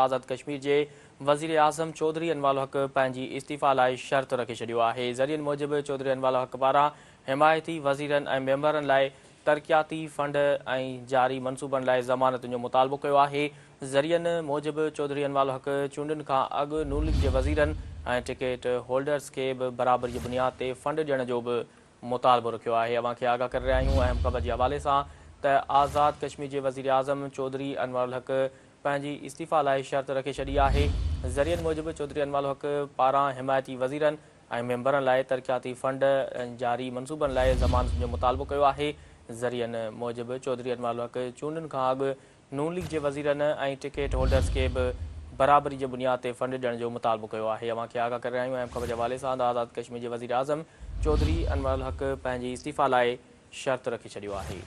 आज़ाद कश्मीर के वज़ीर आज़म चौधरी अनवाल हक़ पंहिंजी इस्तीफ़ा लाइ शर्त रखे छॾियो आहे। ज़रियनि मूजिबि चौधरी अनवाल हक़ पारां हिमायती वज़ीरनि ऐं मेंबरनि लाइ तरक़ियाती फंड ऐं जारी मनसूबनि लाइ ज़मानतुनि जो मुतालबो कयो आहे। ज़रियनि मूजिबि चौधरी अनवाल हक़ चूंडनि खां अॻु नून लीग जे वज़ीरनि ऐं टिकट होल्डर्स खे बि बराबरी जी बुनियाद ते फंड ॾियण जो बि मुतालबो रखियो आहे। अवां खे आगाह करे रहिया आहियूं अहम ख़बर जे हवाले सां त आज़ाद कश्मीर जे वज़ीर आज़म चौधरी अनवाल हक़ पंहिंजी इस्तीफ़ा लाइ शर्त रखे छॾी आहे। ज़रियनि मूजिबि चौधरी अनवाल हक़ पारां हिमायती वज़ीरनि ऐं मेंबरनि लाइ तरक़ियाती फंड ऐं जारी मनसूबनि लाइ ज़मानत जो मुतालबो कयो आहे। ज़रियनि मूजिबि चौधरी अनवाल हक़ चूंडनि खां अॻु नून लीग जे वज़ीरनि ऐं टिकट होल्डर्स खे बि बराबरी जे बुनियाद ते फंड ॾियण जो मुतालबो कयो आहे। अवां खे आगाह करे रहिया आहियूं अहम ख़बर जे हवाले सां आज़ाद कश्मीर जे वज़ीर आज़म चौधरी अनवाल हक़ पंहिंजी इस्तीफ़ा लाइ शर्त रखे छॾियो आहे।